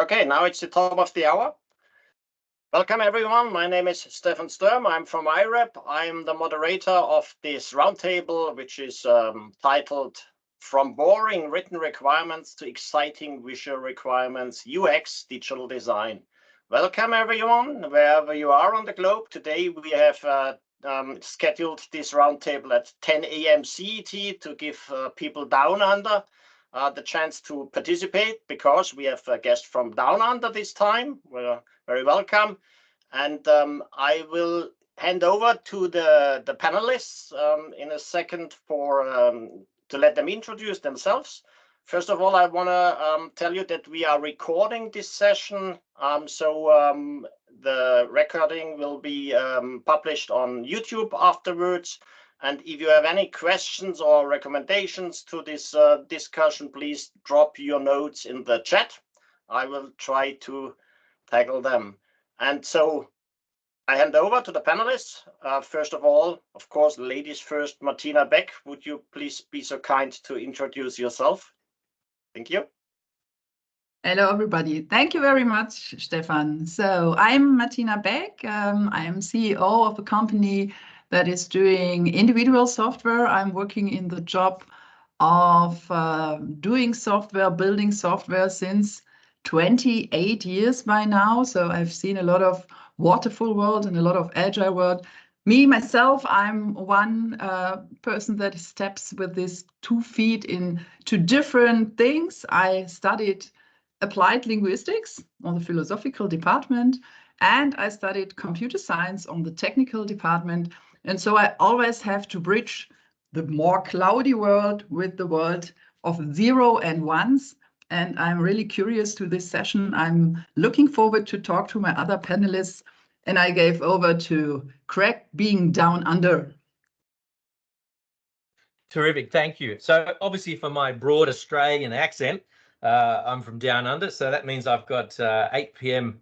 Okay, now it's the top of the hour. Welcome everyone. My name is Stefan Sturm. I'm from IREB. I'm the moderator of this roundtable, which is titled From Boring Written Requirements to Exciting Visual Requirements, UX Digital Design. Welcome everyone, wherever you are on the globe. Today we have scheduled this roundtable at 10 a.m. CET to give people down under the chance to participate, because we have a guest from down under this time. We're very welcome. And I will hand over to the panelists in a second to let them introduce themselves. First of all, I want to tell you that we are recording this session. The recording will be published on YouTube afterwards. And if you have any questions or recommendations to this discussion, please drop your notes in the chat. I will try to tackle them. And so I hand over to the panelists. First of all, of course, ladies first. Martina Beck, would you please be so kind to introduce yourself? Thank you. Hello, everybody. Thank you very much, Stefan. So I'm Martina Beck. I am CEO of a company that is doing individual software. I'm working in the job of doing software, building software since 28 years by now. So I've seen a lot of waterfall world and a lot of agile world. Me, myself, I'm one person that steps with these 2 feet into different things. I studied applied linguistics on the philosophical department, and I studied computer science on the technical department. And so I always have to bridge the more cloudy world with the world of 0 and 1s. And I'm really curious to this session. I'm looking forward to talk to my other panelists. And I gave over to Craig, being down under. Terrific, thank you. So obviously for my broad Australian accent, I'm from down under, so that means I've got 8 p.m.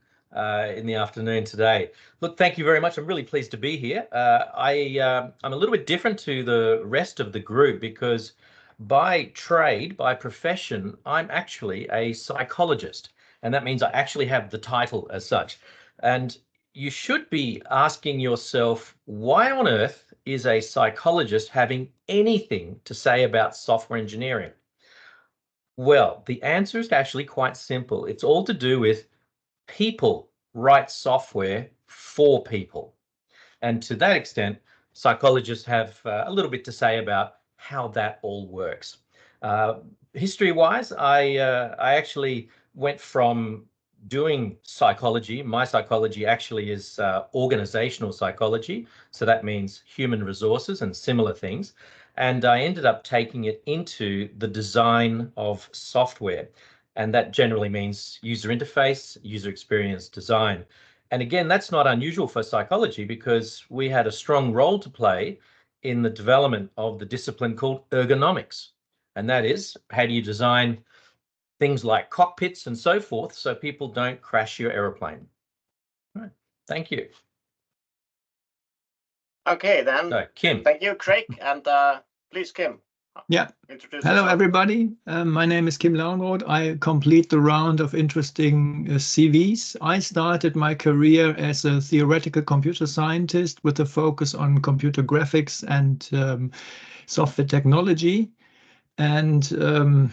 In the afternoon today. Look, thank you very much. I'm really pleased to be here. I'm a little bit different to the rest of the group because by trade, by profession, I'm actually a psychologist, and that means I actually have the title as such. And you should be asking yourself, why on earth is a psychologist having anything to say about software engineering? Well, the answer is actually quite simple. It's all to do with people write software for people. And to that extent, psychologists have a little bit to say about how that all works. History-wise, I actually went from doing psychology. My psychology actually is organizational psychology. So that means human resources and similar things. And I ended up taking it into the design of software. And that generally means user interface, user experience design. And again, that's not unusual for psychology because we had a strong role to play in the development of the discipline called ergonomics. And that is, how do you design things like cockpits and so forth so people don't crash your aeroplane? All right. Thank you. Okay, then. So, Kim. Thank you, Craig. And please, Kim. Yeah. Introduce Hello, yourself. everybody. My name is Kim Lauenroth. I complete the round of interesting CVs. I started my career as a theoretical computer scientist with a focus on computer graphics and software technology. And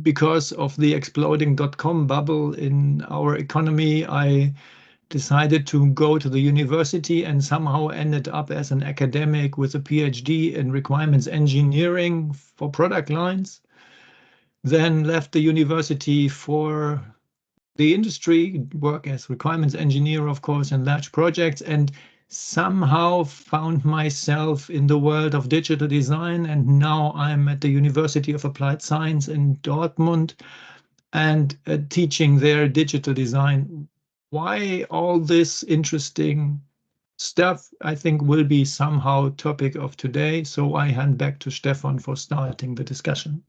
because of the exploding .com bubble in our economy, I decided to go to the university and somehow ended up as an academic with a PhD in requirements engineering for product lines. Then left the university for the industry, work as requirements engineer, of course, in large projects, and somehow found myself in the world of digital design. And now I'm at the University of Applied Science in Dortmund and teaching their digital design. Why all this interesting stuff, I think, will be somehow topic of today. So I hand back to Stefan for starting the discussion.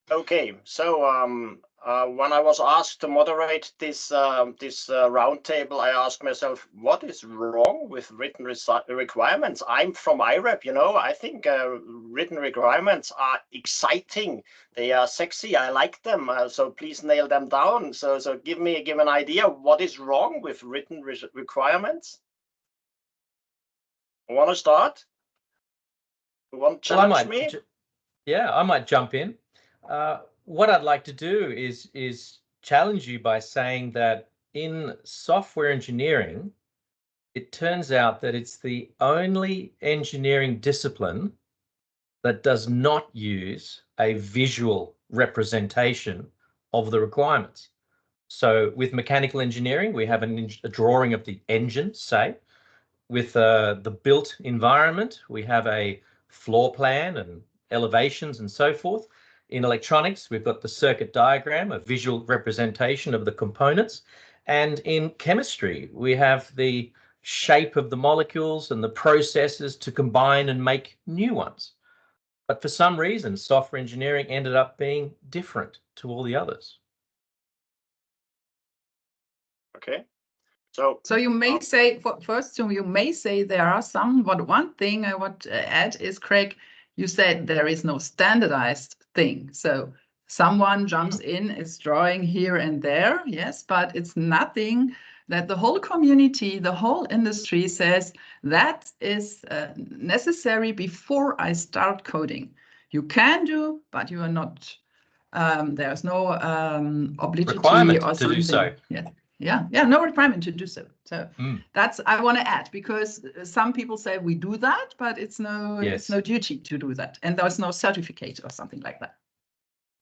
Okay, so When I was asked to moderate this roundtable, I asked myself, what is wrong with written requirements? I'm from IREB, you know. I think written requirements are exciting. They are sexy. I like them. So please nail them down. So give an idea. What is wrong with written requirements? Want to start? You want to challenge me? Yeah, I might jump in. What I'd like to do is challenge you by saying that in software engineering, it turns out that it's the only engineering discipline that does not use a visual representation of the requirements. So with mechanical engineering, we have a drawing of the engine, say. With the built environment, we have a floor plan and elevations and so forth. In electronics, we've got the circuit diagram, a visual representation of the components. And in chemistry, we have the shape of the molecules and the processes to combine and make new ones. But for some reason, software engineering ended up being different to all the others. Okay. So you may say, first, you may say there are some, but one thing I want to add is, Craig, you said there is no standardized thing. So someone jumps in, is drawing here and there, yes, but it's nothing that the whole community, the whole industry says that is necessary before I start coding. You can do, but you are not, there's no obligatory requirement or to something. do so. Yeah, no requirement to do so. So that's, I want to add, because some people say we do that, but it's no duty to do that, and there's no certificate or something like that.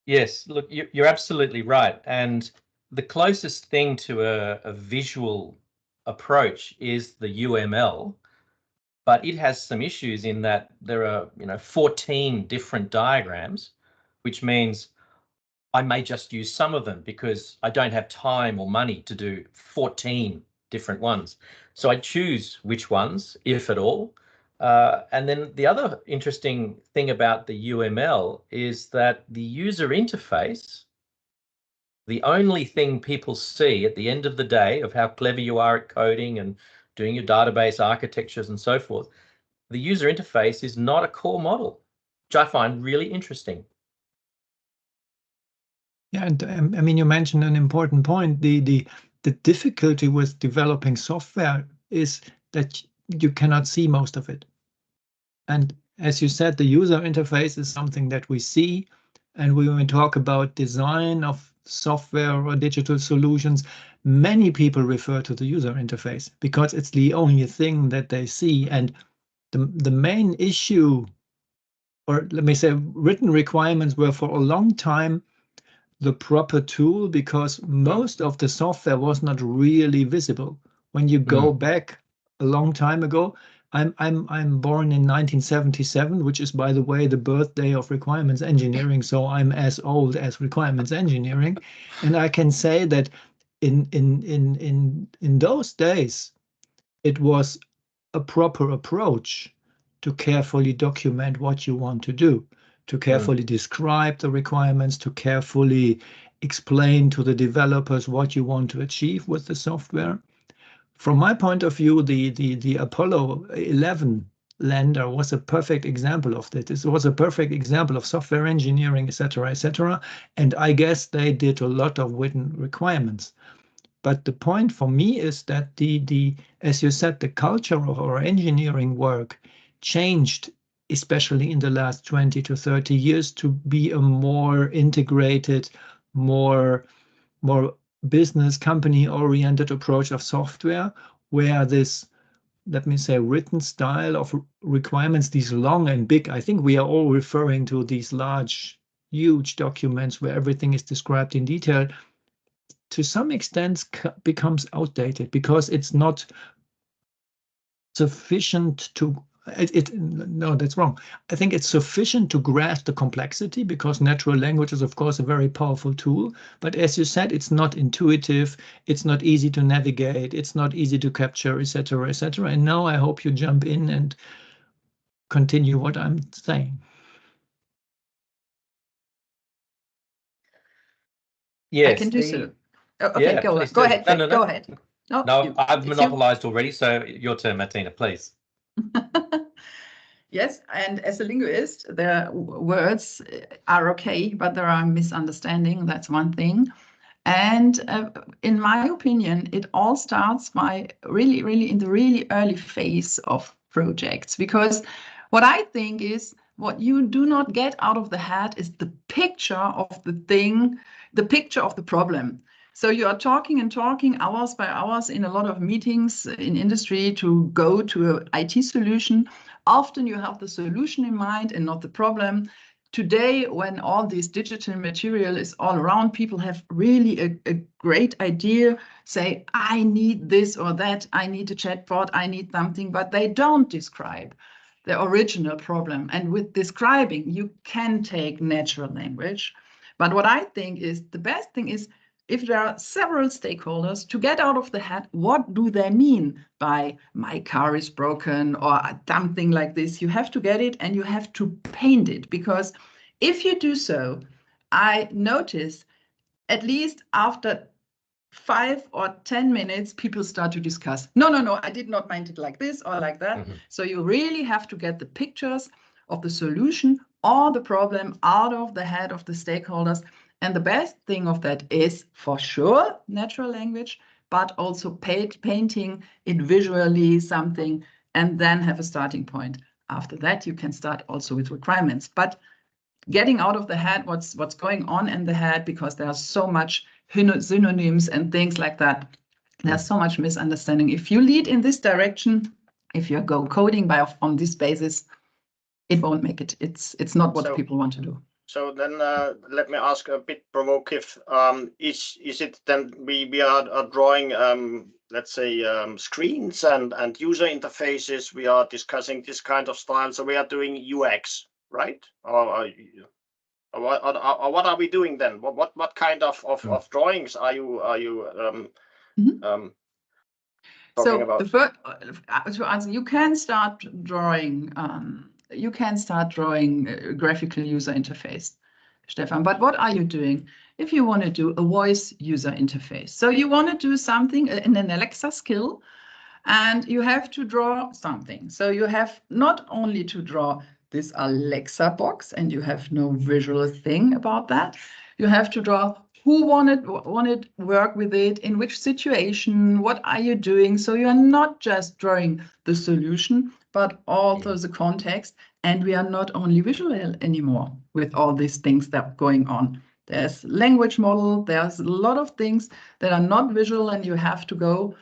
Yes, look, you're absolutely right, and the closest thing to a visual approach is the UML, but it has some issues in that there are 14 different diagrams, which means I may just use some of them because I don't have time or money to do 14 different ones. So I choose which ones, if at all. And then the other interesting thing about the UML is that the user interface, the only thing people see at the end of the day of how clever you are at coding and doing your database architectures and so forth, the user interface is not a core model, which I find really interesting. Yeah, and I mean, you mentioned an important point. The difficulty with developing software is that you cannot see most of it. And as you said, the user interface is something that we see. And when we talk about design of software or digital solutions, many people refer to the user interface because it's the only thing that they see. And the main issue, or let me say, written requirements were for a long time the proper tool because most of the software was not really visible. When you go back a long time ago, I'm born in 1977, which is, by the way, the birthday of requirements engineering. So I'm as old as requirements engineering, and I can say that in those days, it was a proper approach to carefully document what you want to do, to carefully describe the requirements, to carefully explain to the developers what you want to achieve with the software. From my point of view, the Apollo 11 lander was a perfect example of that. It was a perfect example of software engineering, etc., etc. And I guess they did a lot of written requirements. But the point for me is that as you said, the culture of our engineering work changed, especially in the last 20 to 30 years, to be a more integrated, more business company oriented approach of software, where this, let me say, written style of requirements, these long and big, I think we are all referring to these large, huge documents where everything is described in detail, to some extent becomes outdated because it's not sufficient to no, that's wrong. I think it's sufficient to grasp the complexity because natural language is, of course, a very powerful tool. But as you said, it's not intuitive. It's not easy to navigate. It's not easy to capture, etc., etc. And now I hope you jump in and continue what I'm saying. Yes, I can do so. Oh, okay, yeah, go please do. ahead. No, no, Go no. ahead. No, No, I've it's you. monopolized already, so your turn, Martina, please. Yes, and as a linguist, the words are okay, but there are misunderstanding. That's one thing. And in my opinion, it all starts by really in the really early phase of projects, because what I think is what you do not get out of the head is the picture of the thing, the picture of the problem. So you are talking and talking hours by hours in a lot of meetings in industry to go to an IT solution. Often you have the solution in mind and not the problem. Today, when all this digital material is all around, people have really a great idea, say, I need this or that, I need a chatbot, I need something, but they don't describe the original problem. And with describing, you can take natural language. But what I think is the best thing is if there are several stakeholders to get out of the head, what do they mean by my car is broken or something like this? You have to get it and you have to paint it, because if you do so, I notice at least after 5 or 10 minutes, people start to discuss. No, I did not mind it like this or like that. Mm-hmm. So you really have to get the pictures of the solution or the problem out of the head of the stakeholders. And the best thing of that is for sure natural language, but also painting it visually something, and then have a starting point. After that, you can start also with requirements. But getting out of the head what's going on in the head, because there's so much synonyms and things like that. There's so much misunderstanding. If you lead in this direction, if you go coding on this basis, it won't make it. It's not what people want to do. So then let me ask a bit provocative. Is it then we are drawing let's say screens and user interfaces? We are discussing this kind of style. So we are doing UX, right? Or what are we doing then? What kind of drawings are you talking about? The first, to answer, you can start drawing. You can start drawing a graphical user interface, Stefan. But what are you doing? If you want to do a voice user interface, so you want to do something in an Alexa skill, and you have to draw something. So you have not only to draw this Alexa box, and you have no visual thing about that. You have to draw who wanted work with it, in which situation, what are you doing? So you are not just drawing the solution, but also the context. And we are not only visual anymore with all these things that are going on. There's language model, there's a lot of things that are not visual, and you have to go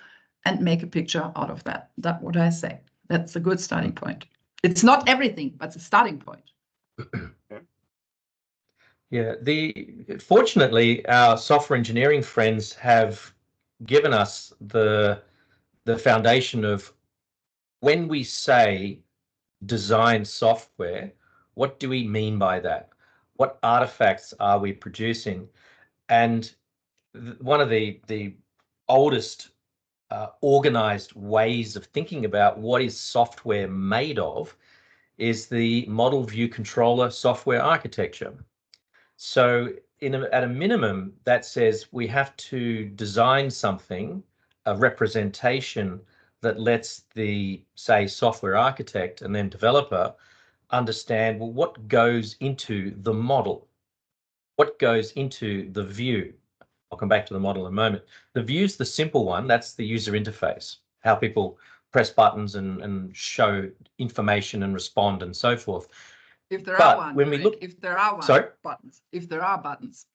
and make a picture out of that. That's what I say. That's a good starting point. It's not everything, but it's a starting point. Yeah, fortunately, our software engineering friends have given us the foundation of when we say design software, what do we mean by that? What artifacts are we producing? And one of the oldest organized ways of thinking about what is software made of is the model view controller software architecture. So at a minimum, that says we have to design something, a representation that lets the, say, software architect and then developer understand, well, what goes into the model? What goes into the view? I'll come back to the model in a moment. The view's the simple one. That's the user interface, how people press buttons and show information and respond and so forth. If there are buttons. If there are buttons. If there are buttons.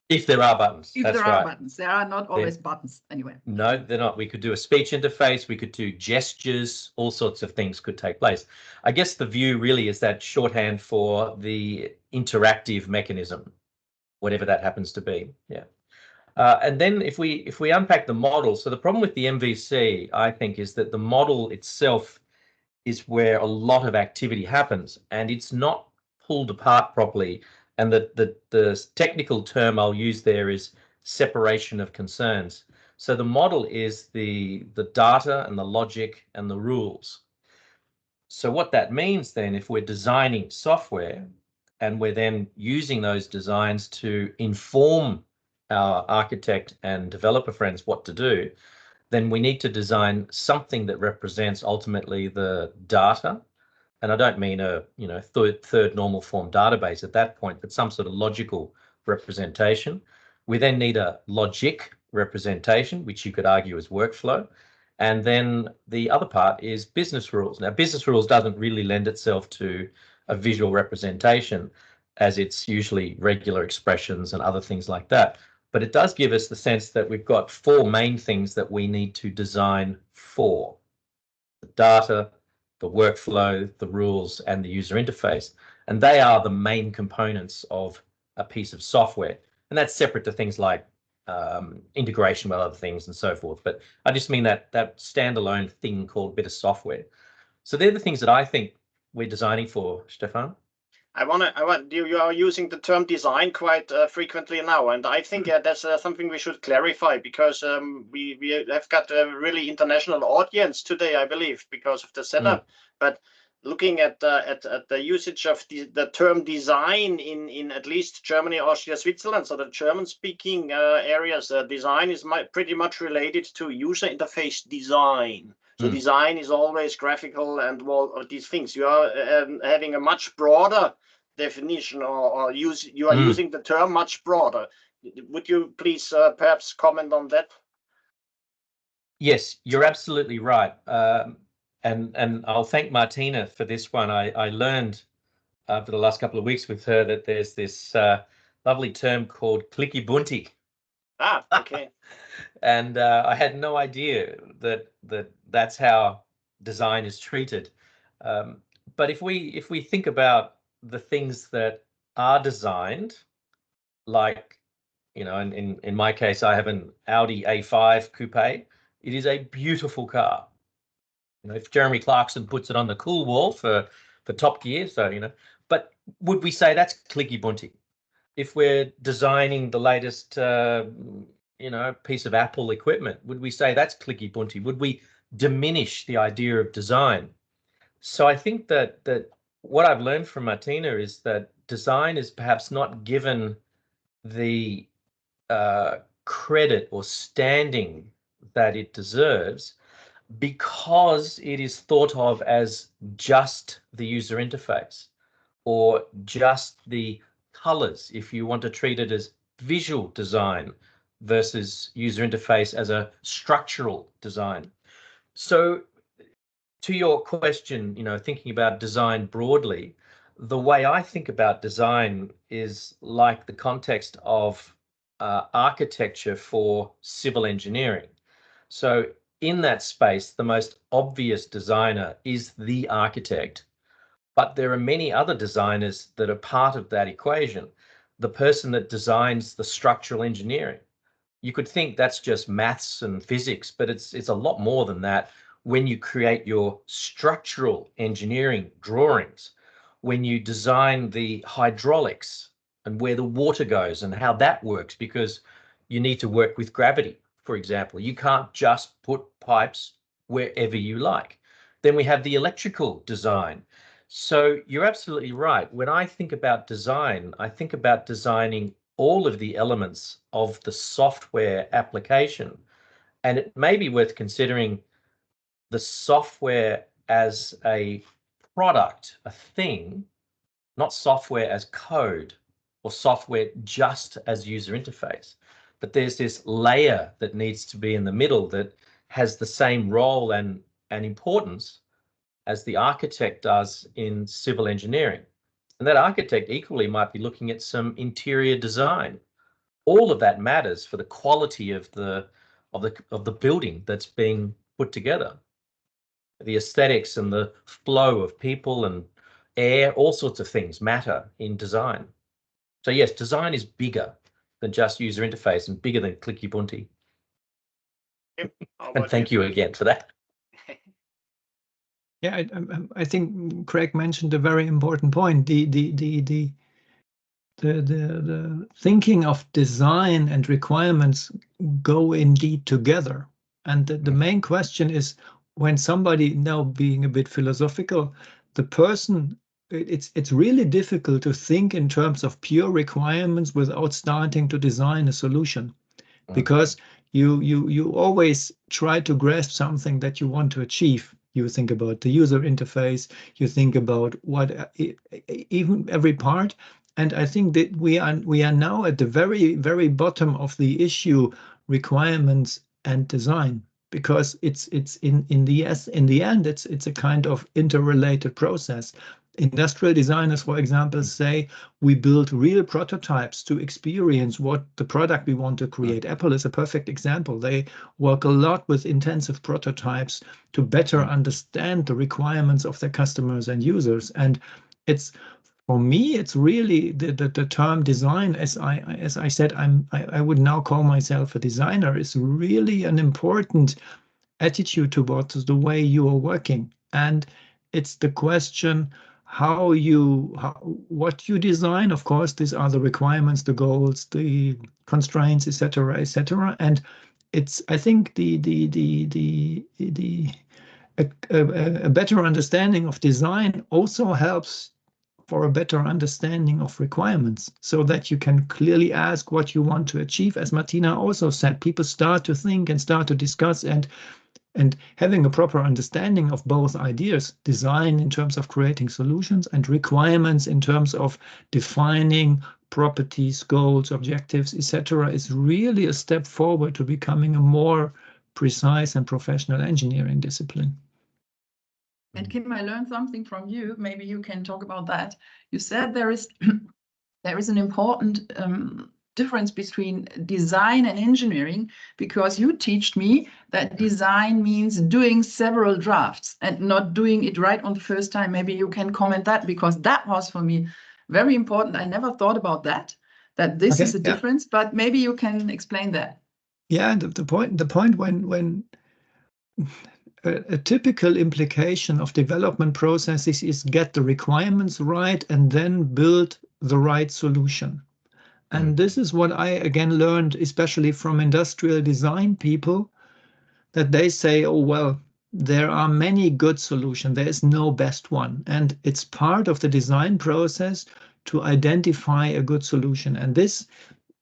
If there are buttons. If there are buttons. There are not always buttons anyway. No, they're not. We could do a speech interface. We could do gestures. All sorts of things could take place. I guess the view really is that shorthand for the interactive mechanism, whatever that happens to be. Yeah. And then if we unpack the model, so the problem with the MVC, I think, is that the model itself is where a lot of activity happens, and it's not pulled apart properly. And the technical term I'll use there is separation of concerns. So the model is the data and the logic and the rules. So what that means then, if we're designing software and we're then using those designs to inform our architect and developer friends what to do, then we need to design something that represents ultimately the data. And I don't mean a third normal form database at that point, but some sort of logical representation. We then need a logic representation, which you could argue is workflow. And then the other part is business rules. Now, business rules doesn't really lend itself to a visual representation, as it's usually regular expressions and other things like that. But it does give us the sense that we've got four main things that we need to design for: the data, the workflow, the rules, and the user interface. And they are the main components of a piece of software. And that's separate to things like integration with other things and so forth. But I just mean that standalone thing called a bit of software. So they're the things that I think we're designing for, Stefan. You are using the term design quite frequently now, and I think that's something we should clarify, because we have got a really international audience today, I believe, because of the setup. But looking at the usage of the term design in at least Germany, Austria, Switzerland, so the German-speaking areas, design is pretty much related to user interface design. So design is always graphical and all of these things. You are having a much broader definition, or you are using the term much broader. Would you please perhaps comment on that? Yes, you're absolutely right. And I'll thank Martina for this one. I learned for the last couple of weeks with her that there's this lovely term called clicky bunty. Ah, okay. And I had no idea that's how design is treated. But if we think about the things that are designed, like, in my case, I have an Audi A5 coupe. It is a beautiful car. If Jeremy Clarkson puts it on the cool wall for Top Gear, so but would we say that's clicky bunty? If we're designing the latest piece of Apple equipment, would we say that's clicky bunty? Would we diminish the idea of design? So I think that what I've learned from Martina is that design is perhaps not given the credit or standing that it deserves, because it is thought of as just the user interface, or just the colors, if you want to treat it as visual design versus user interface as a structural design. So to your question, thinking about design broadly, the way I think about design is like the context of architecture for civil engineering. So in that space, the most obvious designer is the architect, but there are many other designers that are part of that equation. The person that designs the structural engineering. You could think that's just maths and physics, but it's a lot more than that. When you create your structural engineering drawings, when you design the hydraulics and where the water goes and how that works, because you need to work with gravity, for example. You can't just put pipes wherever you like. Then we have the electrical design. So you're absolutely right. When I think about design, I think about designing all of the elements of the software application. And it may be worth considering the software as a product, a thing, not software as code or software just as user interface. But there's this layer that needs to be in the middle that has the same role and importance as the architect does in civil engineering. And that architect equally might be looking at some interior design. All of that matters for the quality of the building that's being put together. The aesthetics and the flow of people and air, all sorts of things matter in design. So yes, design is bigger than just user interface and bigger than clicky bunty. And thank you again for that. Yeah, I think Craig mentioned a very important point. The thinking of design and requirements go indeed together. And the main question is, when somebody, now being a bit philosophical, the person it's really difficult to think in terms of pure requirements without starting to design a solution, because you always try to grasp something that you want to achieve. You think about the user interface, you think about what even every part. And I think that we are now at the very, very bottom of the issue, requirements and design, because it's in the end it's a kind of interrelated process. Industrial designers, for example, say we build real prototypes to experience what the product we want to create. Apple is a perfect example. They work a lot with intensive prototypes to better understand the requirements of their customers and users. And it's, for me, it's really the term design, as I said, I would now call myself a designer, is really an important attitude towards the way you are working. And it's the question what you design. Of course, these are the requirements, the goals, the constraints, etc., etc. And it's, I think, a better understanding of design also helps for a better understanding of requirements, so that you can clearly ask what you want to achieve. As Martina also said, people start to think and start to discuss, and having a proper understanding of both ideas, design in terms of creating solutions and requirements in terms of defining properties, goals, objectives, etc., is really a step forward to becoming a more precise and professional engineering discipline. And Kim, I learned something from you. Maybe you can talk about that. You said there is an important difference between design and engineering, because you taught me that design means doing several drafts and not doing it right on the first time. Maybe you can comment that, because that was for me very important. I never thought about that this is a difference, but maybe you can explain that. Yeah, the point when a typical implication of development processes is get the requirements right and then build the right solution. And this is what I again learned, especially from industrial design people, that they say, oh, well, there are many good solutions. There is no best one. And it's part of the design process to identify a good solution. And this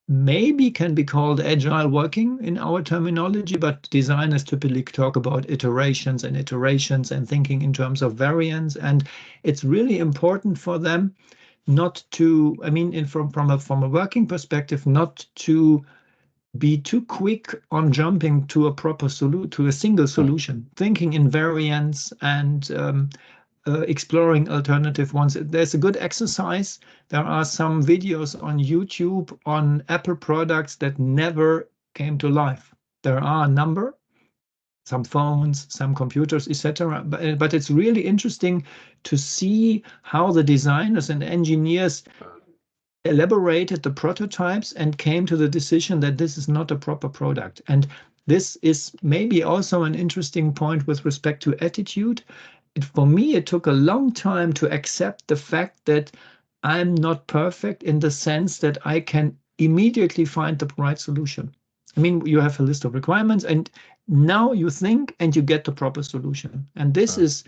maybe can be called agile working in our terminology, but designers typically talk about iterations and thinking in terms of variance. And it's really important for them not to, I mean, from a working perspective, not to be too quick on jumping to a proper solution, to a single solution, thinking in variance and exploring alternative ones. There's a good exercise. There are some videos on YouTube on Apple products that never came to life. There are a number, some phones, some computers, etc. But it's really interesting to see how the designers and engineers elaborated the prototypes and came to the decision that this is not a proper product. And this is maybe also an interesting point with respect to attitude. For me, it took a long time to accept the fact that I'm not perfect in the sense that I can immediately find the right solution. I mean, you have a list of requirements and now you think and you get the proper solution. And this is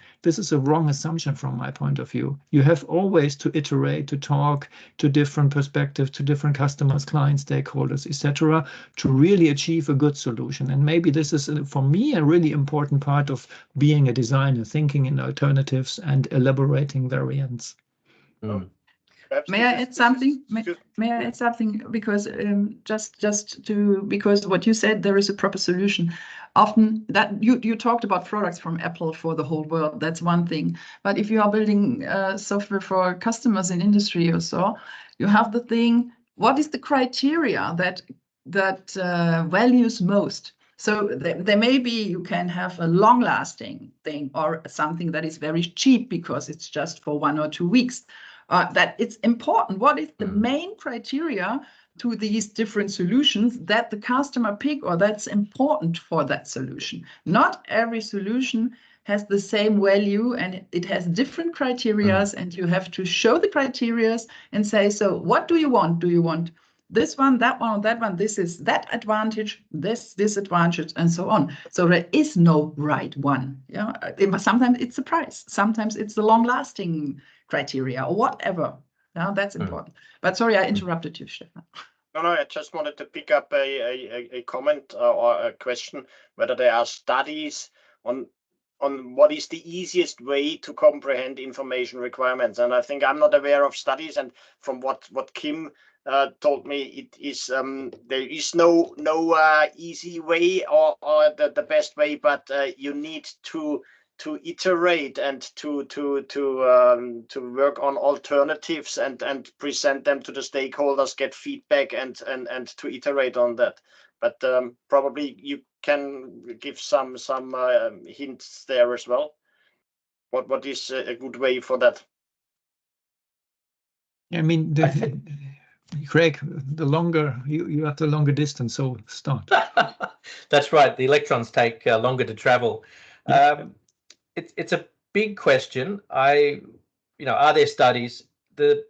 a wrong assumption from my point of view. You have always to iterate, to talk to different perspectives, to different customers, clients, stakeholders, etc., to really achieve a good solution. And maybe this is, for me, a really important part of being a designer, thinking in alternatives and elaborating variants. May I add something? May I add something? Because because what you said, there is a proper solution. Often that you talked about products from Apple for the whole world. That's one thing. But if you are building software for customers in industry or so, you have the thing. What is the criteria that values most? So there may be, you can have a long-lasting thing or something that is very cheap because it's just for 1 or 2 weeks. That it's important. What is the main criteria to these different solutions that the customer pick or that's important for that solution? Not every solution has the same value and it has different criteria and you have to show the criteria and say, so what do you want? Do you want this one, that one, that one? This is that advantage, this disadvantage, and so on. So there is no right one. Yeah, sometimes it's the price. Sometimes it's the long-lasting criteria or whatever. Now that's important. But sorry, I interrupted you, Stefan. No, I just wanted to pick up a comment or a question, whether there are studies on what is the easiest way to comprehend information requirements. And I think I'm not aware of studies, and from what Kim told me, it is there is no easy way or the best way, but you need to iterate and to work on alternatives and present them to the stakeholders, get feedback and to iterate on that. But probably you can give some hints there as well. What is a good way for that? I mean, Craig, the longer you have, the longer distance. So start. That's right. The electrons take longer to travel. It's a big question. Are there studies? The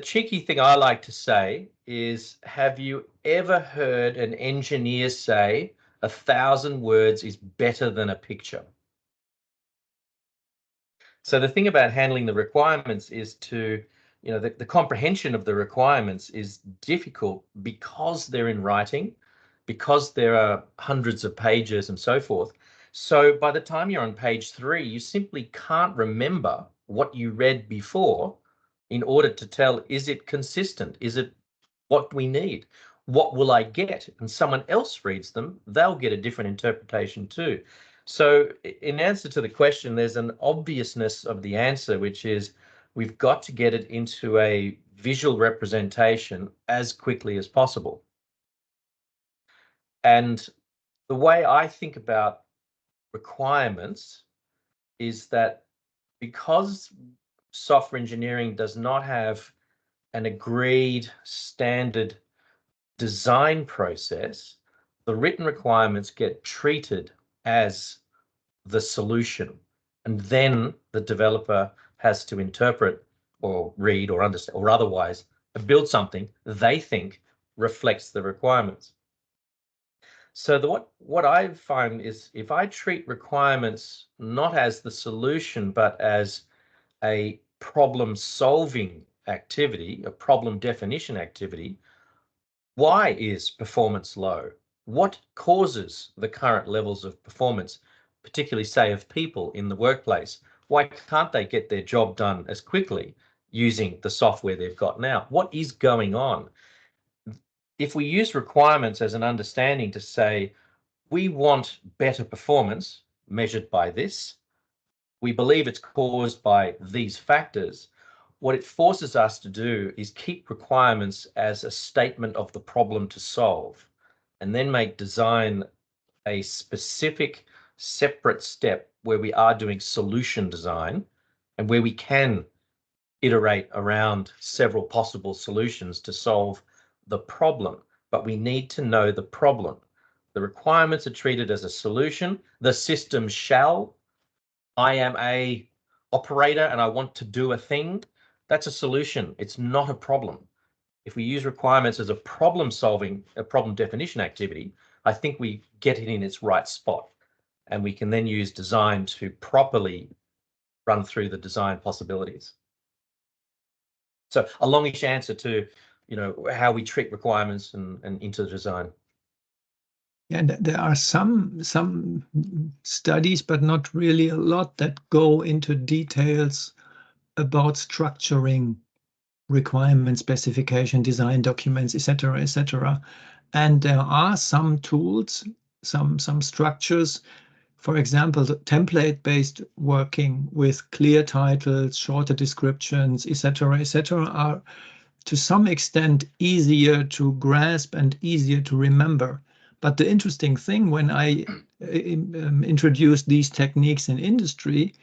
cheeky thing I like to say is, have you ever heard an engineer say 1,000 words is better than a picture? So the thing about handling the requirements is the comprehension of the requirements is difficult because they're in writing, because there are hundreds of pages and so forth. So by the time you're on page 3, you simply can't remember what you read before in order to tell, is it consistent? Is it what we need? What will I get? And someone else reads them, they'll get a different interpretation too. So in answer to the question, there's an obviousness of the answer, which is we've got to get it into a visual representation as quickly as possible. And the way I think about requirements is that because software engineering does not have an agreed standard design process, the written requirements get treated as the solution, and then the developer has to interpret or read or understand or otherwise build something they think reflects the requirements. So what I find is, if I treat requirements not as the solution but as a problem solving activity, a problem definition activity, why is performance low? What causes the current levels of performance, particularly say of people in the workplace? Why can't they get their job done as quickly using the software they've got now? What is going on? If we use requirements as an understanding to say, we want better performance measured by this, we believe it's caused by these factors, what it forces us to do is keep requirements as a statement of the problem to solve, and then make design a specific separate step where we are doing solution design and where we can iterate around several possible solutions to solve the problem. But we need to know the problem. The requirements are treated as a solution. The system shall. I am a operator and I want to do a thing. That's a solution. It's not a problem. If we use requirements as a problem solving, a problem definition activity, I think we get it in its right spot, and we can then use design to properly run through the design possibilities. So a longish answer to how we treat requirements and into the design. And there are some studies, but not really a lot, that go into details about structuring requirement specification, design documents, etc., etc. And there are some tools, some structures. For example, the template-based working with clear titles, shorter descriptions, etc., are to some extent easier to grasp and easier to remember. But the interesting thing, when I introduce these techniques in industry,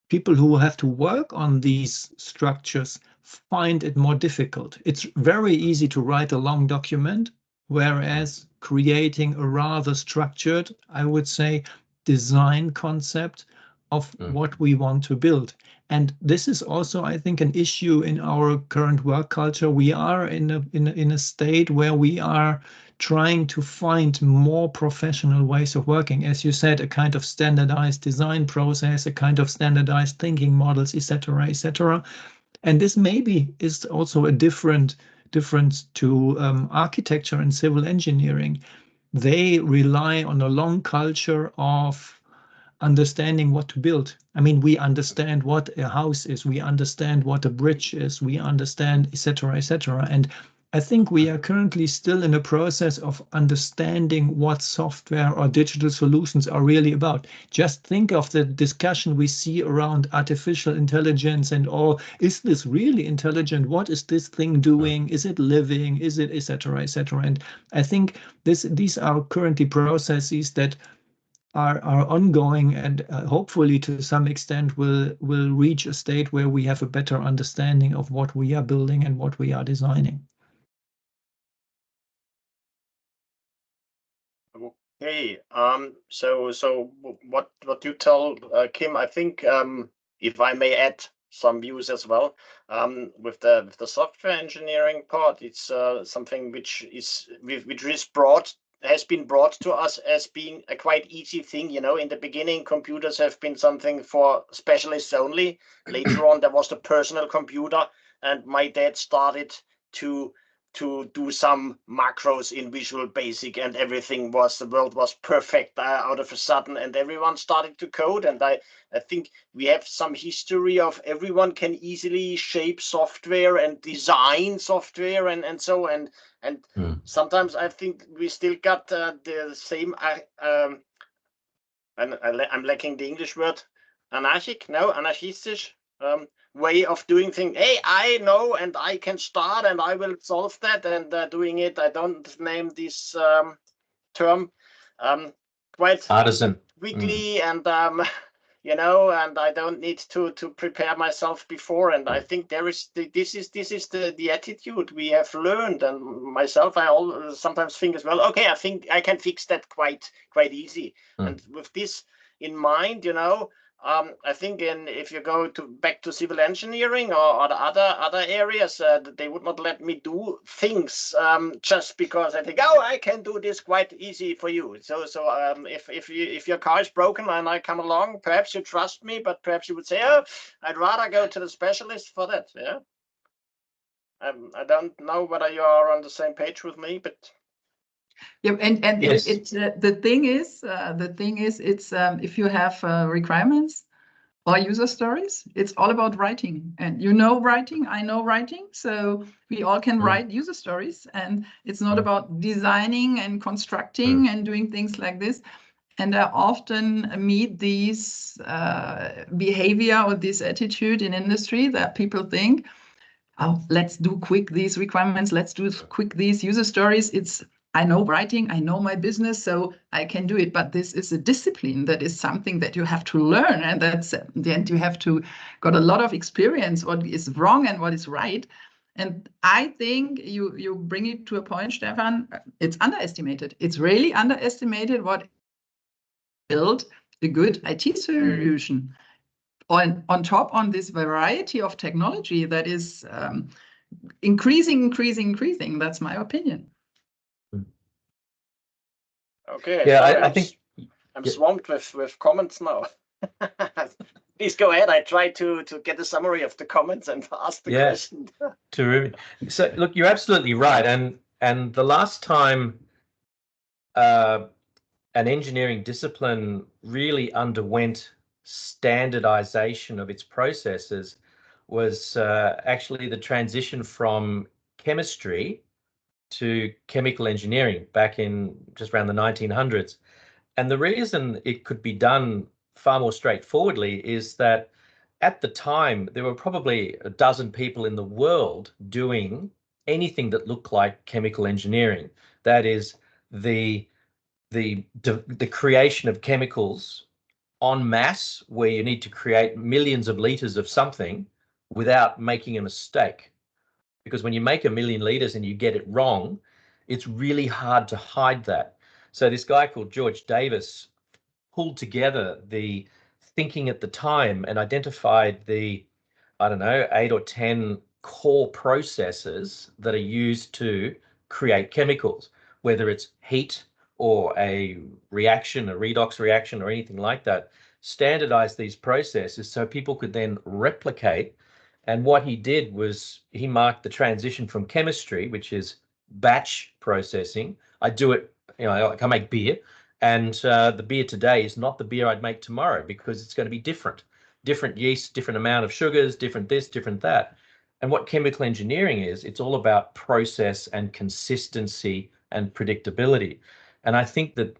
people who have to work on these structures find it more difficult. It's very easy to write a long document, whereas creating a rather structured, I would say, design concept of what we want to build. And this is also, I think, an issue in our current work culture. We are in a state where we are trying to find more professional ways of working. As you said, a kind of standardized design process, a kind of standardized thinking models, etc., etc. And this maybe is also a difference to architecture and civil engineering. They rely on a long culture of understanding what to build. I mean, we understand what a house is, we understand what a bridge is, we understand, etc., etc. And I think we are currently still in a process of understanding what software or digital solutions are really about. Just think of the discussion we see around artificial intelligence and all. Is this really intelligent? What is this thing doing? Is it living? Is it, etc., etc.? And I think these are currently processes that are ongoing, and hopefully to some extent will reach a state where we have a better understanding of what we are building and what we are designing. Okay. So what you tell, Kim, I think, if I may add some views as well, with the software engineering part, it's something which has been brought to us as being a quite easy thing. You know, in the beginning, computers have been something for specialists only. Later on, there was the personal computer, and my dad started to do some macros in Visual Basic, and the world was perfect out of a sudden, and everyone started to code. And I think we have some history of everyone can easily shape software and design software and so and sometimes I think we still got the same and I'm lacking the English word, anarchistisch way of doing things. Hey, I know, and I can start, and I will solve that, and doing it. I don't name this term quite artisan quickly, and you know, and I don't need to prepare myself before. And I think this is the attitude we have learned, and myself, I sometimes think as well. Okay, I think I can fix that quite easy. And with this in mind, you know, I think if you go back to civil engineering or the other areas, they would not let me do things just because I think, oh, I can do this quite easy for you. So if your car is broken and I come along, perhaps you trust me, but perhaps you would say, oh, I'd rather go to the specialist for that. Yeah. I don't know whether you are on the same page with me, but. Yeah, and yes. The thing is, it's if you have requirements or user stories, it's all about writing. And you know writing, I know writing, so we all can write user stories. And it's not about designing and constructing and doing things like this. And I often meet these behavior or this attitude in industry that people think, oh, let's do quick these requirements, let's do quick these user stories. I know writing, I know my business, so I can do it. But this is a discipline. That is something that you have to learn. And that's at the end, you have to got a lot of experience, what is wrong and what is right. And I think you bring it to a point, Stefan, it's underestimated. It's really underestimated what build a good IT solution. On top on this variety of technology that is increasing. That's my opinion. Okay. Yeah, sorry, I think I'm swamped with comments now. Please go ahead. I try to get a summary of the comments and ask the question. Terrific. So look, you're absolutely right. And the last time an engineering discipline really underwent standardization of its processes was actually the transition from chemistry to chemical engineering back in just around the 1900s. And the reason it could be done far more straightforwardly is that at the time, there were probably a dozen people in the world doing anything that looked like chemical engineering. That is the creation of chemicals en masse, where you need to create millions of liters of something without making a mistake. Because when you make 1 million liters and you get it wrong, it's really hard to hide that. So this guy called George Davis pulled together the thinking at the time and identified the, I don't know, 8 or 10 core processes that are used to create chemicals, whether it's heat or a reaction, a redox reaction or anything like that. Standardize these processes so people could then replicate. And what he did was he marked the transition from chemistry, which is batch processing. I do it, you know, like I make beer, and the beer today is not the beer I'd make tomorrow because it's going to be different. Different yeast, different amount of sugars, different this, different that. And what chemical engineering is, it's all about process and consistency and predictability. And I think that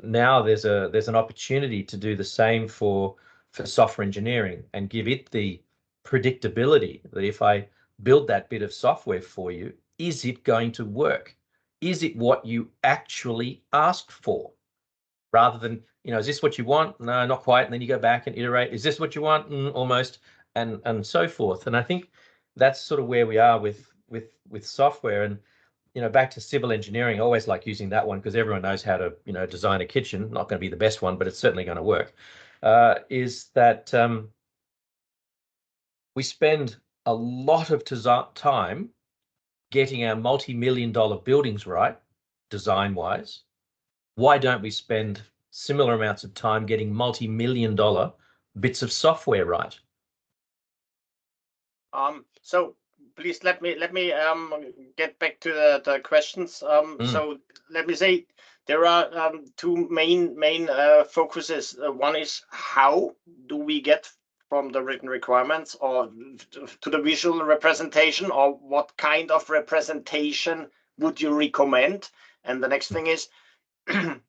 now there's an opportunity to do the same for software engineering and give it the predictability that if I build that bit of software for you, is it going to work? Is it what you actually asked for? Rather than, you know, is this what you want? No, not quite. And then you go back and iterate. Is this what you want? Almost, and so forth. And I think that's sort of where we are with software. And, you know, back to civil engineering, I always like using that one because everyone knows how to, you know, design a kitchen. Not going to be the best one, but it's certainly going to work. Is that we spend a lot of time getting our multi-million-dollar buildings right, design-wise. Why don't we spend similar amounts of time getting multi-million-dollar bits of software right? So please let me get back to the questions. So let me say there are two main focuses. One is how do we get from the written requirements or to the visual representation, or what kind of representation would you recommend? And the next thing is,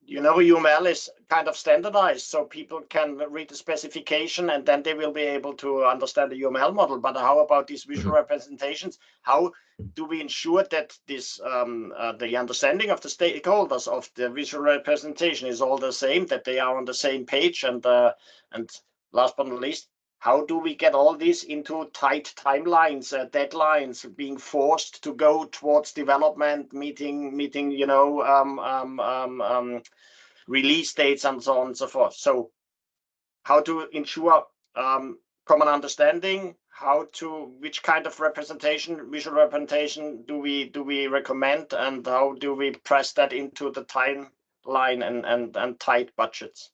you know, UML is kind of standardized, so people can read the specification and then they will be able to understand the UML model. But how about these visual representations? How do we ensure that this the understanding of the stakeholders of the visual representation is all the same, that they are on the same page? And last but not least, how do we get all this into tight timelines, deadlines, being forced to go towards development, meeting, you know, release dates and so on and so forth? So how to ensure common understanding, which kind of representation, visual representation do we recommend, and how do we press that into the timeline and tight budgets?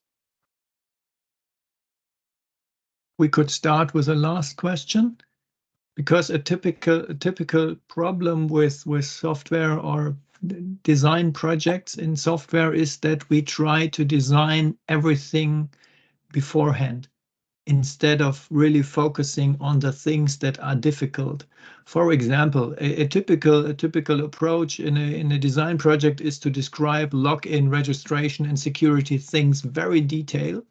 We could start with the last question, because a typical problem with software or design projects in software is that we try to design everything beforehand instead of really focusing on the things that are difficult. For example, a typical approach in a design project is to describe login, registration, and security things very detailed,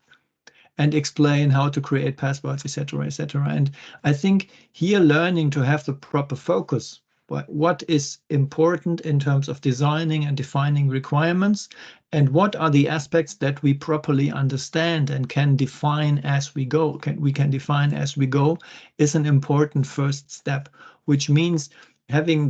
and explain how to create passwords, etc., etc. And I think here learning to have the proper focus, what is important in terms of designing and defining requirements, and what are the aspects that we properly understand and can define as we go, we can define as we go, is an important first step, which means having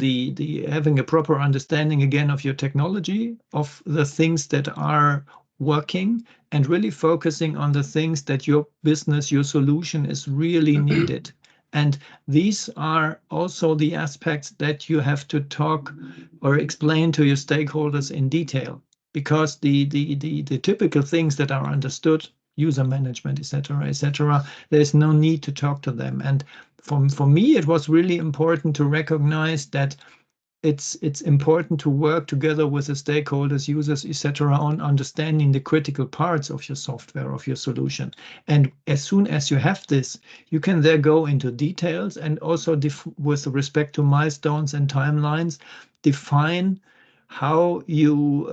having a proper understanding again of your technology, of the things that are working, and really focusing on the things that your business, your solution is really needed. And these are also the aspects that you have to talk or explain to your stakeholders in detail, because the typical things that are understood, user management, etc., there's no need to talk to them. And for me, it was really important to recognize that it's important to work together with the stakeholders, users, etc., on understanding the critical parts of your software, of your solution. And as soon as you have this, you can there go into details, and also with respect to milestones and timelines, define how you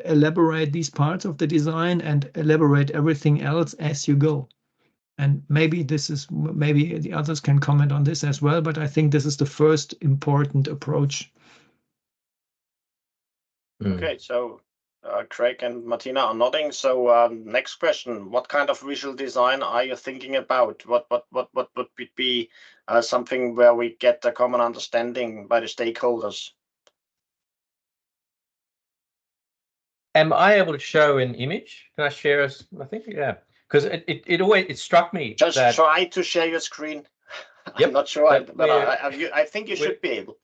elaborate these parts of the design and elaborate everything else as you go. And maybe the others can comment on this as well, but I think this is the first important approach. Okay, so Craig and Martina are nodding. So next question: what kind of visual design are you thinking about? What would be something where we get a common understanding by the stakeholders? Am I able to show an image? Can I share I think, yeah. because it always struck me just that, try to share your screen. Yep, I'm not sure, but we're- I think you should be able.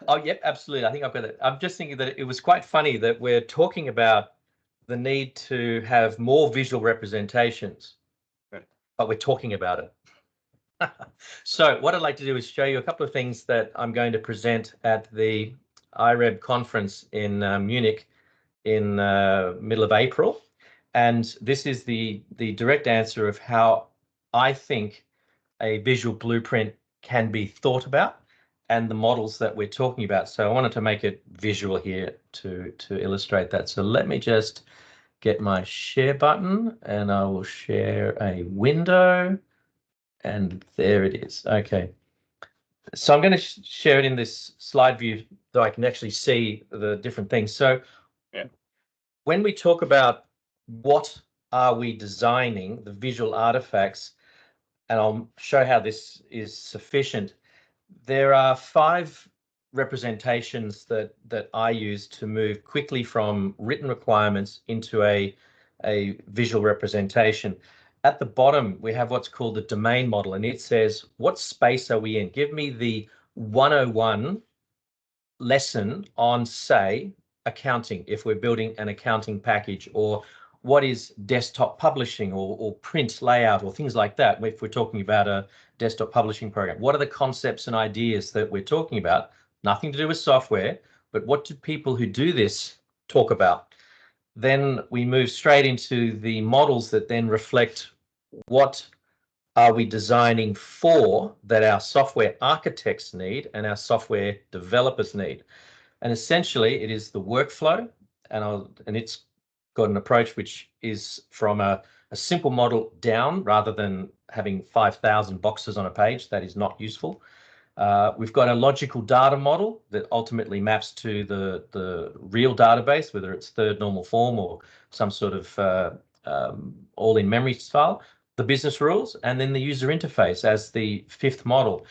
Oh, yep, absolutely. I think I've got it. I'm just thinking that it was quite funny that we're talking about the need to have more visual representations, Right. but we're talking about it. So what I'd like to do is show you a couple of things that I'm going to present at the IREB conference in Munich in middle of April. And this is the direct answer of how I think a visual blueprint can be thought about and the models that we're talking about. So I wanted to make it visual here to illustrate that. So let me just get my share button and I will share a window. And there it is. Okay. So I'm going to share it in this slide view so I can actually see the different things. So when we talk about what are we designing, the visual artifacts, and I'll show how this is sufficient, there are 5 representations that I use to move quickly from written requirements into a visual representation. At the bottom, we have what's called the domain model, and it says, what space are we in? Give me the 101 lesson on, say, accounting, if we're building an accounting package, or what is desktop publishing or print layout or things like that, if we're talking about a desktop publishing program. What are the concepts and ideas that we're talking about? Nothing to do with software, but what do people who do this talk about? Then we move straight into the models that then reflect what are we designing for that our software architects need and our software developers need. And essentially it is the workflow, and it's got an approach which is from a simple model down rather than having 5,000 boxes on a page. That is not useful. We've got a logical data model that ultimately maps to the real database, whether it's third normal form or some sort of all-in memory file, the business rules, and then the user interface as the 5th model.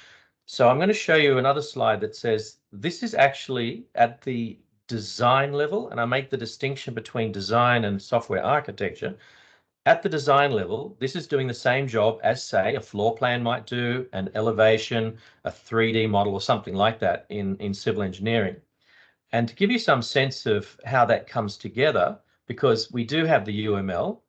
So I'm going to show you another slide that says this is actually at the design level, and I make the distinction between design and software architecture. At the design level, this is doing the same job as, say, a floor plan might do, an elevation, a 3D model, or something like that in civil engineering. And to give you some sense of how that comes together, because we do have the UML,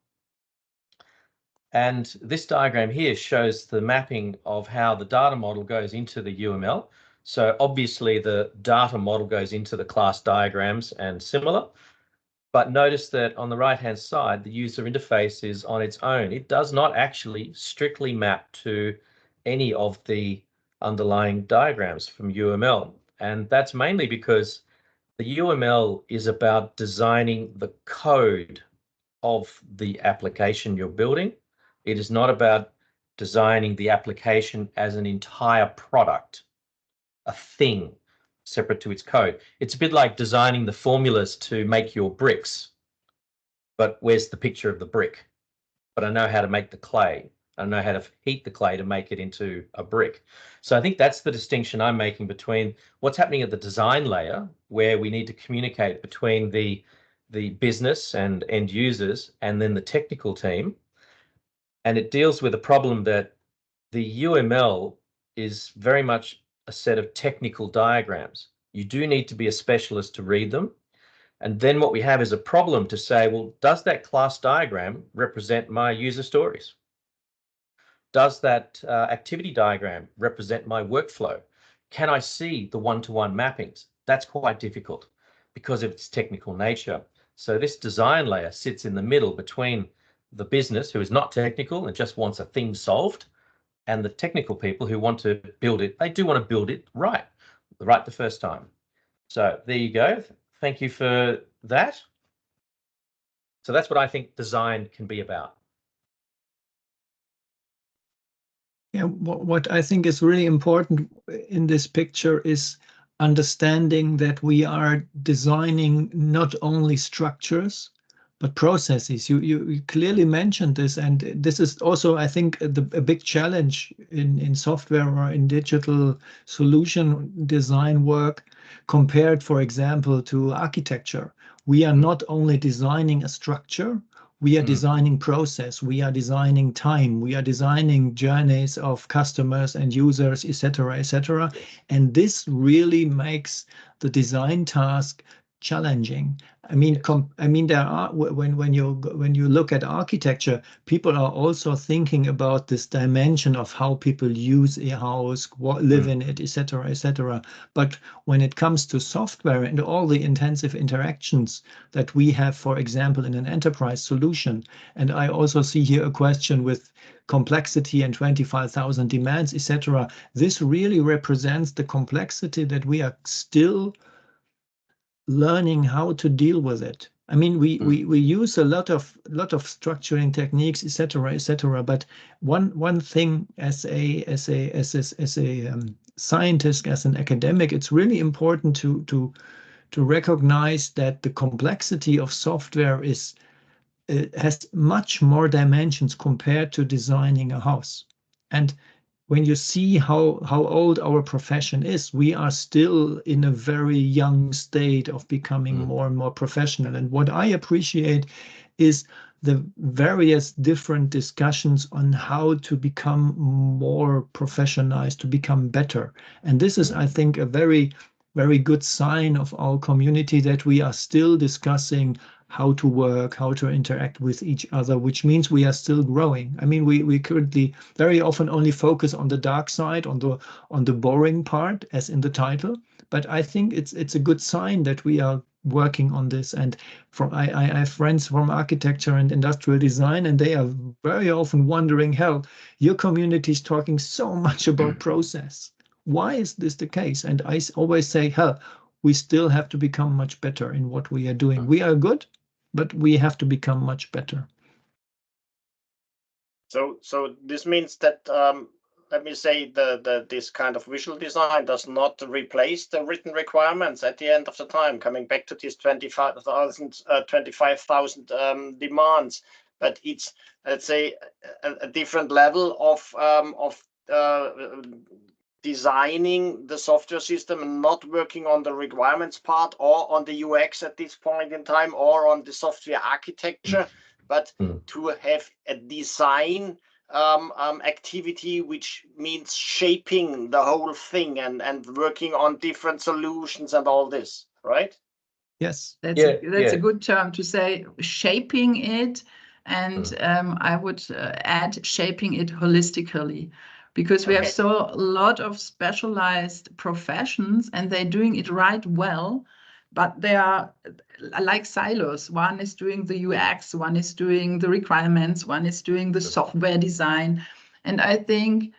and this diagram here shows the mapping of how the data model goes into the UML. So obviously the data model goes into the class diagrams and similar. But notice that on the right-hand side, the user interface is on its own. It does not actually strictly map to any of the underlying diagrams from UML. And that's mainly because the UML is about designing the code of the application you're building. It is not about designing the application as an entire product, a thing separate to its code. It's a bit like designing the formulas to make your bricks, but where's the picture of the brick? But I know how to make the clay. I know how to heat the clay to make it into a brick. So I think that's the distinction I'm making between what's happening at the design layer, where we need to communicate between the business and end users, and then the technical team. And it deals with a problem that the UML is very much a set of technical diagrams. You do need to be a specialist to read them. And then what we have is a problem to say, well, does that class diagram represent my user stories? Does that activity diagram represent my workflow? Can I see the one-to-one mappings? That's quite difficult because of its technical nature. So this design layer sits in the middle between the business, who is not technical and just wants a thing solved, and the technical people who want to build it. They do want to build it right the first time. So there you go. Thank you for that. So that's what I think design can be about. Yeah, what I think is really important in this picture is understanding that we are designing not only structures, but processes. You clearly mentioned this, and this is also, I think, a big challenge in software or in digital solution design work compared, for example, to architecture. We are not only designing a structure, We are designing process, we are designing time, we are designing journeys of customers and users, etc., etc. And this really makes the design task challenging. I mean, there are when you look at architecture, people are also thinking about this dimension of how people use a house, live in it, etc., etc. But when it comes to software and all the intensive interactions that we have, for example, in an enterprise solution, and I also see here a question with complexity and 25,000 demands, etc. This really represents the complexity that we are still learning how to deal with it. I mean, we use a lot of structuring techniques, etc., etc. But one thing as a scientist, as an academic, it's really important to recognize that the complexity of software has much more dimensions compared to designing a house. And when you see how old our profession is, we are still in a very young state of becoming more and more professional. And what I appreciate is the various different discussions on how to become more professionalized, to become better. And this is, I think, a very, very good sign of our community, that we are still discussing how to work, how to interact with each other, which means we are still growing. I mean, we currently very often only focus on the dark side, on the boring part, as in the title. But I think it's a good sign that we are working on this. And I have friends from architecture and industrial design, and they are very often wondering, hell, your community is talking so much about process. Why is this the case? And I always say, hell, we still have to become much better in what we are doing. We are good, but we have to become much better. So this means that let me say this kind of visual design does not replace the written requirements at the end of the time. Coming back to this 25,000 demands, but it's, let's say, a different level of designing the software system and not working on the requirements part or on the UX at this point in time or on the software architecture, but to have a design activity, which means shaping the whole thing and working on different solutions and all this, right? Yes. That's a good term to say, shaping it. And I would add shaping it holistically, because we have a lot of specialized professions and they're doing it right well, but they are like silos. One is doing the UX, one is doing the requirements, one is doing the software design. And I think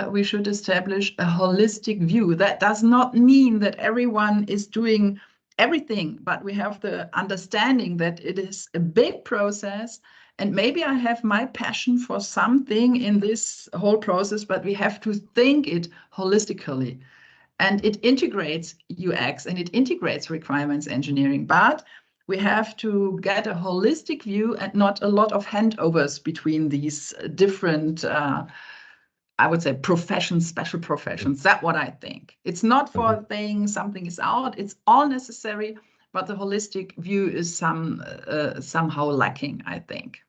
we should establish a holistic view. That does not mean that everyone is doing everything, but we have the understanding that it is a big process. And maybe I have my passion for something in this whole process, but we have to think it holistically. And it integrates UX and it integrates requirements engineering. But we have to get a holistic view and not a lot of handovers between these different, I would say, professions, special professions. That's what I think. It's not for saying something is out. It's all necessary. But the holistic view is somehow lacking, I think.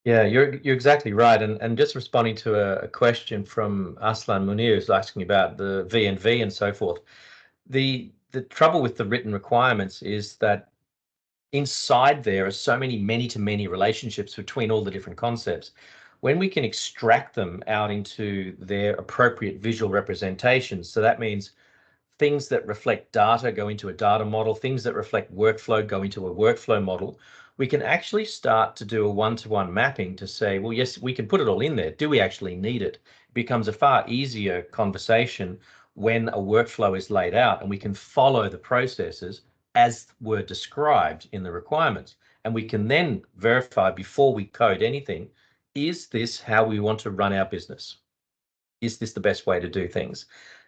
Yeah, you're exactly right. And just responding to a question from Aslan Munir, who's asking about the V&V and so forth. The trouble with the written requirements is that inside there are so many many-to-many relationships between all the different concepts. When we can extract them out into their appropriate visual representations, so that means things that reflect data go into a data model, things that reflect workflow go into a workflow model, we can actually start to do a one-to-one mapping to say, well, yes, we can put it all in there. Do we actually need it? It becomes a far easier conversation when a workflow is laid out and we can follow the processes as were described in the requirements. And we can then verify before we code anything, is this how we want to run our business? Is this the best way to do things?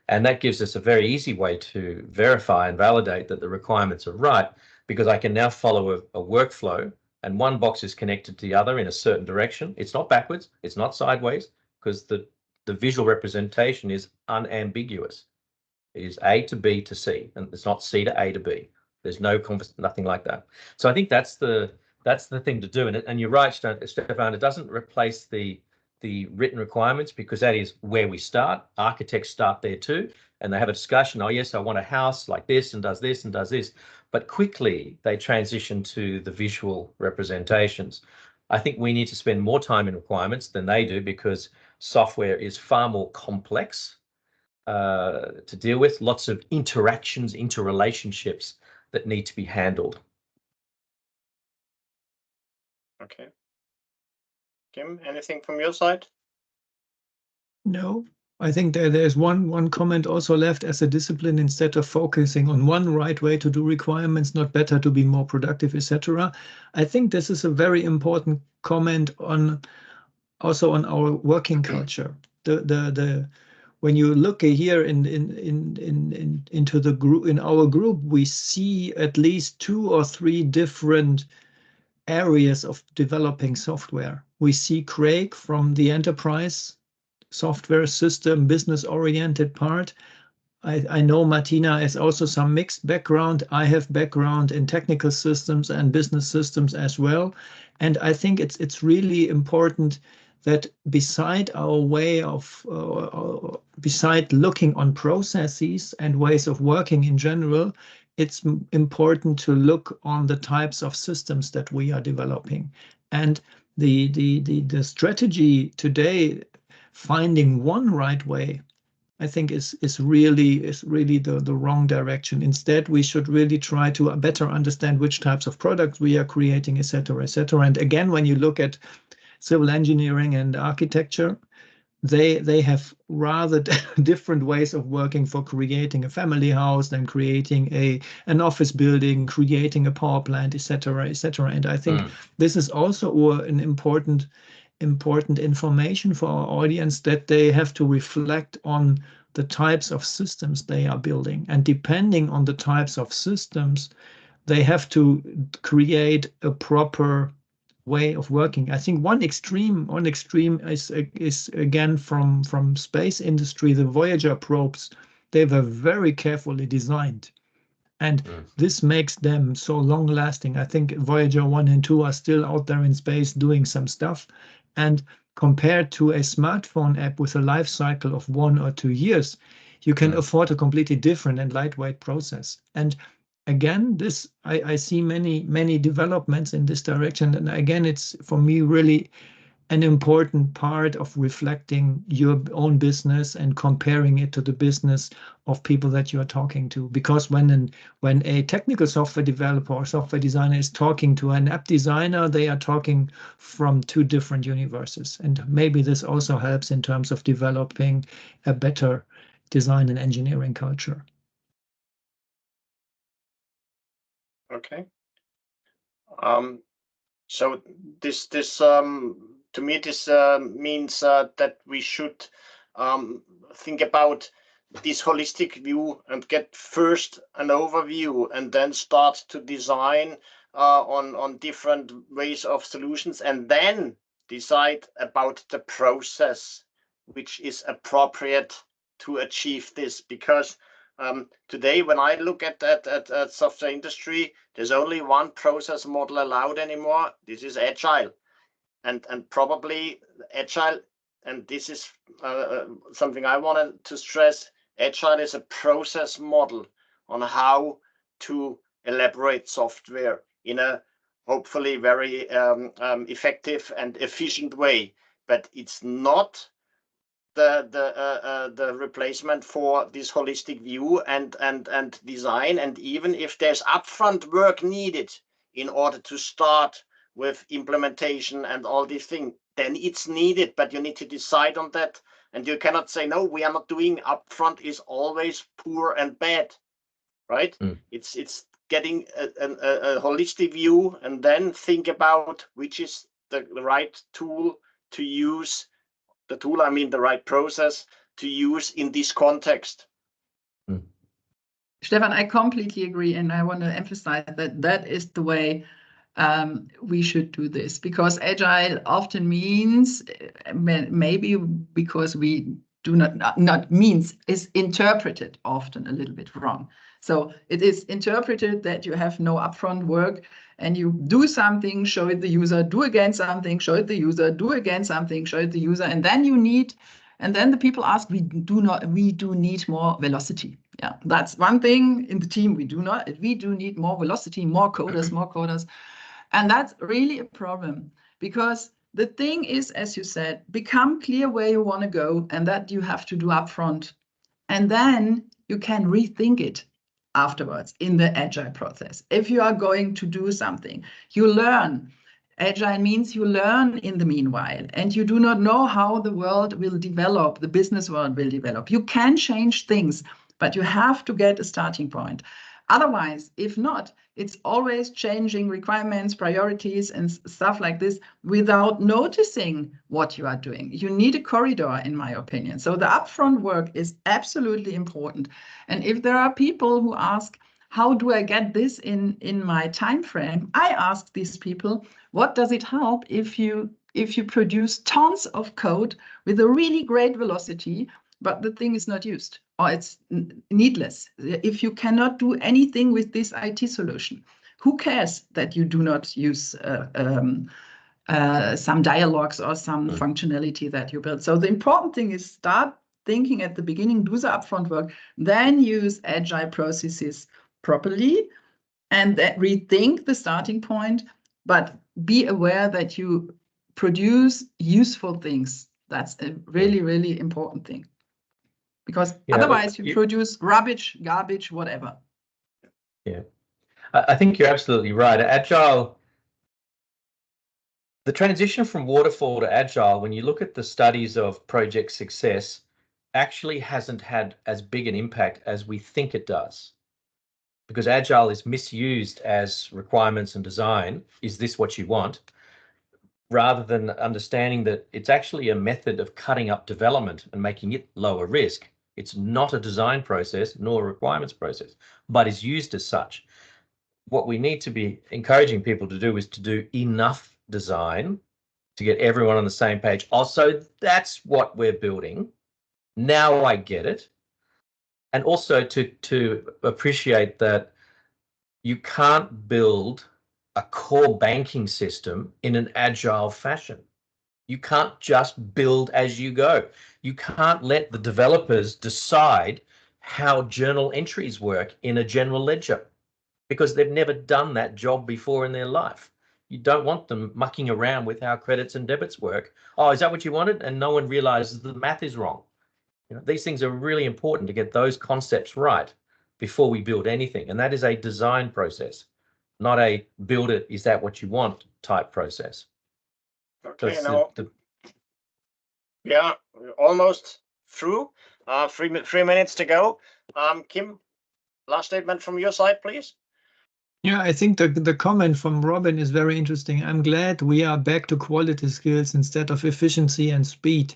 And that gives us a very easy way to verify and validate that the requirements are right, because I can now follow a workflow and one box is connected to the other in a certain direction. It's not backwards, it's not sideways, because the visual representation is unambiguous. It is A to B to C, and it's not C to A to B. There's no nothing like that. So I think that's the thing to do. And you're right, Stefan, it doesn't replace the written requirements, because that is where we start. Architects start there too, and they have a discussion. Oh yes, I want a house like this and does this and does this. But quickly they transition to the visual representations. I think we need to spend more time in requirements than they do, because software is far more complex to deal with. Lots of interactions, interrelationships that need to be handled. Okay. Kim, anything from your side? No, I think there's one comment also left as a discipline. Instead of focusing on one right way to do requirements, not better to be more productive, etc. I think this is a very important comment on also on our working culture. When you look here into the group, in our group, we see at least 2 or 3 different areas of developing software. We see Craig from the enterprise software system, business-oriented part. I know Martina has also some mixed background. I have background in technical systems and business systems as well. And I think it's really important that beside our way of, beside looking on processes and ways of working in general, it's important to look on the types of systems that we are developing. And the strategy today, finding one right way, I think is really the wrong direction. Instead, we should really try to better understand which types of products we are creating, etc., etc. And again, when you look at civil engineering and architecture, they have rather different ways of working for creating a family house than creating an office building, creating a power plant, etc., etc. And I think this is also an important information for our audience, that they have to reflect on the types of systems they are building. And depending on the types of systems, they have to create a proper way of working. I think one extreme is again from space industry. The Voyager probes, they were very carefully designed, and this makes them so long lasting. I think Voyager 1 and 2 are still out there in space doing some stuff, and compared to a smartphone app with a life cycle of 1 or 2 years, you can afford a completely different and lightweight process. And again, this I see many developments in this direction. And again, it's for me really an important part of reflecting your own business and comparing it to the business of people that you are talking to. Because when a technical software developer or software designer is talking to an app designer, they are talking from 2 different universes. And maybe this also helps in terms of developing a better design and engineering culture. Okay. So this to me this means that we should think about this holistic view and get first an overview, and then start to design on different ways of solutions, and then decide about the process which is appropriate to achieve this. Because today, when I look at software industry, there's only one process model allowed anymore. This is agile, and probably agile. And this is something I wanted to stress. Agile is a process model on how to elaborate software in a hopefully very effective and efficient way. But it's not the replacement for this holistic view and design. And even if there's upfront work needed in order to start with implementation and all these things, then it's needed, but you need to decide on that. And you cannot say, no, we are not doing upfront is always poor and bad, right? It's getting a holistic view, and then think about which is the right tool to use. The tool, I mean the right process to use in this context. Stefan, I completely agree, and I want to emphasize that is the way we should do this, because agile often means, maybe because we is interpreted often a little bit wrong. So it is interpreted that you have no upfront work and you do something, show it the user, do again something, show it the user, do again something, show it the user, and then the people ask, we do need more velocity. Yeah, that's one thing in the team. We do need more velocity, more coders. And that's really a problem, because the thing is, as you said, become clear where you want to go, and that you have to do upfront. And then you can rethink it afterwards in the agile process. If you are going to do something, you learn. Agile means you learn in the meanwhile, and you do not know how the world will develop, the business world will develop. You can change things, but you have to get a starting point. Otherwise, if not, it's always changing requirements, priorities, and stuff like this without noticing what you are doing. You need a corridor, in my opinion. So the upfront work is absolutely important. And if there are people who ask, how do I get this in my time frame? I ask these people, what does it help if you produce tons of code with a really great velocity, but the thing is not used, or it's needless? If you cannot do anything with this IT solution, who cares that you do not use some dialogues or some functionality that you build? So the important thing is start thinking at the beginning, do the upfront work, then use agile processes properly, and then rethink the starting point, but be aware that you produce useful things. That's a really, really important thing. Because otherwise you produce rubbish, garbage, whatever. Yeah, I think you're absolutely right. Agile, the transition from waterfall to agile, when you look at the studies of project success, actually hasn't had as big an impact as we think it does. Because agile is misused as requirements and design. Is this what you want? Rather than understanding that it's actually a method of cutting up development and making it lower risk. It's not a design process nor a requirements process, but is used as such. What we need to be encouraging people to do is to do enough design to get everyone on the same page. Also, that's what we're building. Now I get it. And also to appreciate that you can't build a core banking system in an agile fashion. You can't just build as you go. You can't let the developers decide how journal entries work in a general ledger, because they've never done that job before in their life. You don't want them mucking around with how credits and debits work. Oh, is that what you wanted? And no one realizes the math is wrong. You know, these things are really important to get those concepts right before we build anything. And that is a design process, not a build it, is that what you want type process. Okay, now, yeah, almost through. 3 minutes to go. Kim, last statement from your side, please. Yeah, I think the comment from Robin is very interesting. I'm glad we are back to quality skills instead of efficiency and speed.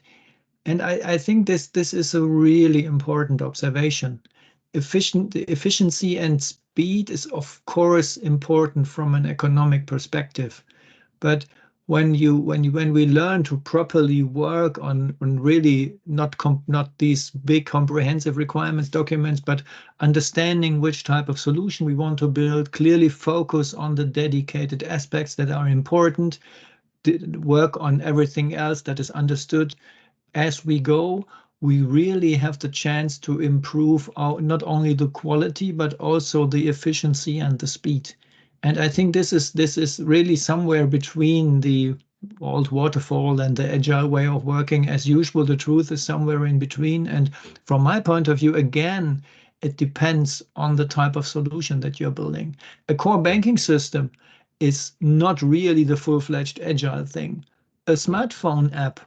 And I think this is a really important observation. Efficiency and speed is, of course, important from an economic perspective. But when we learn to properly work on really not these big comprehensive requirements documents, but understanding which type of solution we want to build, clearly focus on the dedicated aspects that are important, work on everything else that is understood as we go, we really have the chance to improve not only the quality, but also the efficiency and the speed. And I think this is really somewhere between the old waterfall and the agile way of working. As usual, the truth is somewhere in between. And from my point of view, again, it depends on the type of solution that you're building. A core banking system is not really the full-fledged agile thing. A smartphone app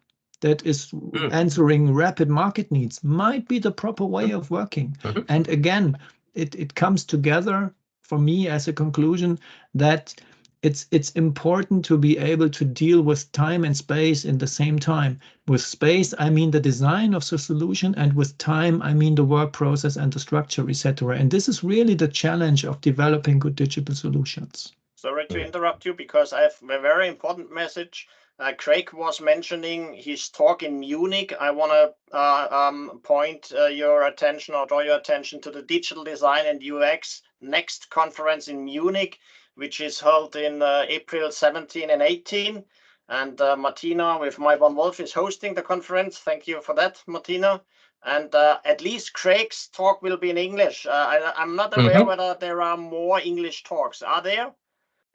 that is answering rapid market needs might be the proper way of working. And again, it comes together for me as a conclusion that it's important to be able to deal with time and space in the same time. With space, I mean the design of the solution, and with time, I mean the work process and the structure, etc. And this is really the challenge of developing good digital solutions. Sorry to interrupt you, because I have a very important message. Craig was mentioning his talk in Munich. I want to point your attention or draw your attention to the Digital Design and UX Next conference in Munich, which is held in April 17 and 18. And Martina with MaibornWolff is hosting the conference. Thank you for that, Martina. And at least Craig's talk will be in English. I'm not aware whether there are more English talks. Are there?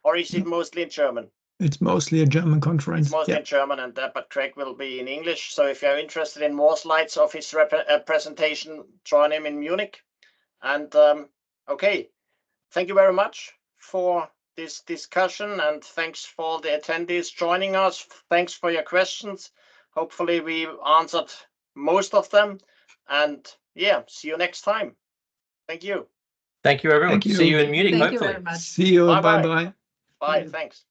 Or is it mostly in German? It's mostly a German conference. It's mostly in German, and but Craig will be in English. So if you're interested in more slides of his presentation, join him in Munich. And okay, thank you very much for this discussion, and thanks for the attendees joining us. Thanks for your questions. Hopefully we answered most of them. And yeah, see you next time. Thank you. Thank you, everyone. Thank you. See you in Munich, Thank hopefully. you very much. See you. Bye-bye. Bye-bye. Bye. Thanks.